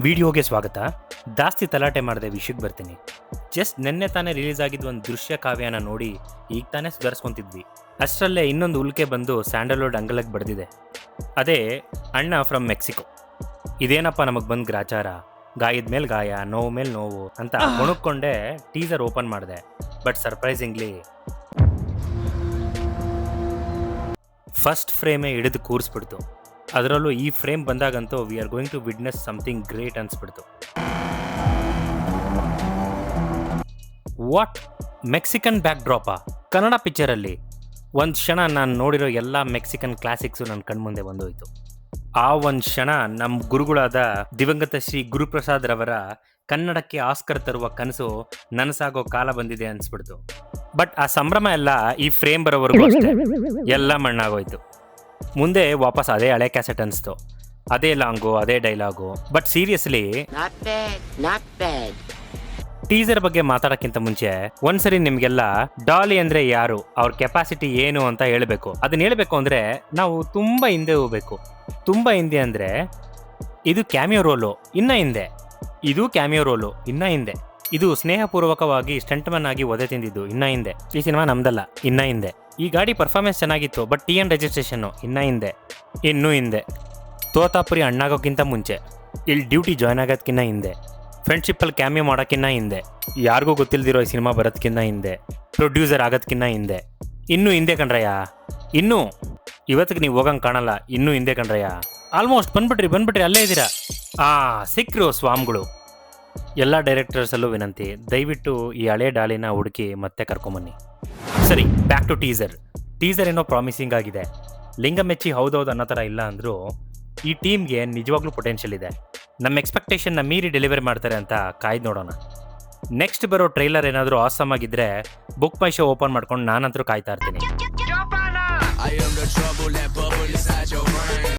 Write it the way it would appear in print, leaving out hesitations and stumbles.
ವಿಡಿಯೋಗೆ ಸ್ವಾಗತ. ಜಾಸ್ತಿ ತಲಾಟೆ ಮಾಡದೆ ವಿಷಯಕ್ಕೆ ಬರ್ತೀನಿ. ಜಸ್ಟ್ ನಿನ್ನೆ ತಾನೇ ರಿಲೀಸ್ ಆಗಿದ್ದು ಒಂದು ದೃಶ್ಯ ಕಾವ್ಯನ ನೋಡಿ ಈಗ ತಾನೇ ಸುಧಾರಿಸ್ಕೊಂತಿದ್ವಿ. ಅಷ್ಟರಲ್ಲೇ ಇನ್ನೊಂದು ಉಲ್ಕೆ ಬಂದು ಸ್ಯಾಂಡಲ್ವುಡ್ ಅಂಗಲಕ್ಕೆ ಬಡ್ದಿದೆ. ಅದೇ ಅಣ್ಣ ಫ್ರಮ್ ಮೆಕ್ಸಿಕೋ. ಇದೇನಪ್ಪ ನಮಗೆ ಬಂದು ಗ್ರಾಚಾರ, ಗಾಯದ ಮೇಲೆ ಗಾಯ, ನೋವು ಮೇಲೆ ನೋವು ಅಂತ ಗೊಣಕ್ಕೊಂಡೆ ಟೀಸರ್ ಓಪನ್ ಮಾಡಿದೆ. ಬಟ್ ಸರ್ಪ್ರೈಸಿಂಗ್ಲಿ ಫಸ್ಟ್ ಫ್ರೇಮೇ ಹಿಡಿದು ಕೂರಿಸ್ಬಿಡ್ತು. ಅದರಲ್ಲೂ ಈ ಫ್ರೇಮ್ ಬಂದಾಗಂತೂ we are going to witness something great ಅನ್ಸ್ಬಿಡ್ತು. ವಾಟ್, ಮೆಕ್ಸಿಕನ್ ಬ್ಯಾಕ್ ಡ್ರಾಪಾ ಕನ್ನಡ ಪಿಕ್ಚರಲ್ಲಿ? ಒಂದು ಕ್ಷಣ ನಾನು ನೋಡಿರೋ ಎಲ್ಲ ಮೆಕ್ಸಿಕನ್ ಕ್ಲಾಸಿಕ್ಸು ನನ್ನ ಕಣ್ಮುಂದೆ ಬಂದೋಯ್ತು. ಆ ಒಂದು ಕ್ಷಣ ನಮ್ಮ ಗುರುಗಳಾದ ದಿವಂಗತ ಶ್ರೀ ಗುರುಪ್ರಸಾದ್ ರವರ ಕನ್ನಡಕ್ಕೆ ಆಸ್ಕರ್ ತರುವ ಕನಸು ನನಸಾಗೋ ಕಾಲ ಬಂದಿದೆ ಅನ್ಸ್ಬಿಡ್ತು. ಬಟ್ ಆ ಸಂಭ್ರಮ ಎಲ್ಲ ಈ ಫ್ರೇಮ್ ಬರೋವರೆಗೂ ಅಷ್ಟೇ, ಎಲ್ಲ ಮಣ್ಣಾಗೋಯ್ತು. ಮುಂದೆ ವಾಪಸ್ ಅದೇ ಹಳೆ ಕ್ಯಾಸೆಟ್ ಅನಿಸ್ತು, ಅದೇ ಲಾಂಗು, ಅದೇ ಡೈಲಾಗು. ಬಟ್ ಸೀರಿಯಸ್ಲಿ ಟೀಸರ್ ಬಗ್ಗೆ ಮಾತಾಡೋಕ್ಕಿಂತ ಮುಂಚೆ ಒಂದ್ಸರಿ ನಿಮ್ಗೆಲ್ಲ ಡಾಲಿ ಅಂದ್ರೆ ಯಾರು, ಅವ್ರ ಕೆಪಾಸಿಟಿ ಏನು ಅಂತ ಹೇಳಬೇಕು. ಅದನ್ನ ಹೇಳಬೇಕು ಅಂದ್ರೆ ನಾವು ತುಂಬಾ ಹಿಂದೆ ಹೋಗ್ಬೇಕು. ತುಂಬಾ ಹಿಂದೆ ಅಂದ್ರೆ ಇದು ಕ್ಯಾಮಿಯೋ ರೋಲು ಇನ್ನ ಹಿಂದೆ, ಇದು ಕ್ಯಾಮಿಯೋ ರೋಲು ಇನ್ನ ಹಿಂದೆ, ಇದು ಸ್ನೇಹಪೂರ್ವಕವಾಗಿ ಸ್ಟಂಟ್ಮನ್ ಆಗಿ ಒದೆ ತಿಂದಿದ್ದು ಇನ್ನ ಹಿಂದೆ. ಈ ಸಿನಿಮಾ ನಮ್ದಲ್ಲ, ಇನ್ನ ಹಿಂದೆ. ಈ ಗಾಡಿ ಪರ್ಫಾರ್ಮೆನ್ಸ್ ಚೆನ್ನಾಗಿತ್ತು, ಬಟ್ TN ರಿಜಿಸ್ಟ್ರೇಷನ್ನು ಇನ್ನ ಹಿಂದೆ, ಇನ್ನೂ ಹಿಂದೆ. ತೋತಾಪುರಿ ಅಣ್ಣಾಗೋಕ್ಕಿಂತ ಮುಂಚೆ, ಇಲ್ಲಿ ಡ್ಯೂಟಿ ಜಾಯ್ನ್ ಆಗೋದಕ್ಕಿಂತ ಹಿಂದೆ, ಫ್ರೆಂಡ್ಶಿಪ್ಪಲ್ಲಿ ಕ್ಯಾಮಿಯೋ ಮಾಡೋಕ್ಕಿಂತ ಹಿಂದೆ, ಯಾರಿಗೂ ಗೊತ್ತಿಲ್ದಿರೋ ಈ ಸಿನಿಮಾ ಬರೋದಕ್ಕಿಂತ ಹಿಂದೆ, ಪ್ರೊಡ್ಯೂಸರ್ ಆಗೋದಕ್ಕಿಂತ ಹಿಂದೆ. ಇನ್ನೂ ಹಿಂದೆ ಕಣ್ರಯ್ಯ, ಇನ್ನೂ ಇವತ್ತಿಗೆ ನೀವು ಹೋಗಂಗೆ ಕಾಣಲ್ಲ, ಇನ್ನೂ ಹಿಂದೆ ಕಣ್ರಯ್ಯ. ಆಲ್ಮೋಸ್ಟ್ ಬಂದ್ಬಿಟ್ರಿ, ಅಲ್ಲೇ ಇದ್ದೀರಾ. ಸಿಕ್ಕರು ಸ್ವಾಮಿಗಳು. ಎಲ್ಲ ಡೈರೆಕ್ಟರ್ಸಲ್ಲೂ ವಿನಂತಿ, ದಯವಿಟ್ಟು ಈ ಹಳೆ ಡಾಲಿನ ಹುಡುಕಿ ಮತ್ತೆ ಕರ್ಕೊಂಬನ್ನಿ. ಸರಿ, ಬ್ಯಾಕ್ ಟು ಟೀಸರ್ ಏನೋ ಪ್ರಾಮಿಸಿಂಗ್ ಆಗಿದೆ. ಲಿಂಗ ಮೆಚ್ಚಿ ಹೌದೌದು ಅನ್ನೋ ಥರ ಇಲ್ಲ ಅಂದರೂ ಈ ಟೀಮ್ಗೆ ನಿಜವಾಗ್ಲೂ ಪೊಟೆನ್ಷಿಯಲ್ ಇದೆ. ನಮ್ಮ ಎಕ್ಸ್ಪೆಕ್ಟೇಷನ್ನ ಮೀರಿ ಡೆಲಿವರಿ ಮಾಡ್ತಾರೆ ಅಂತ ಕಾಯ್ದು ನೋಡೋಣ. ನೆಕ್ಸ್ಟ್ ಬರೋ ಟ್ರೈಲರ್ ಏನಾದರೂ ಆಸಮ್ ಆಗಿದ್ದರೆ ಬುಕ್ ಮೈ ಶೋ ಓಪನ್ ಮಾಡ್ಕೊಂಡು ನಾನಂತರೂ ಕಾಯ್ತಾ ಇರ್ತೀನಿ.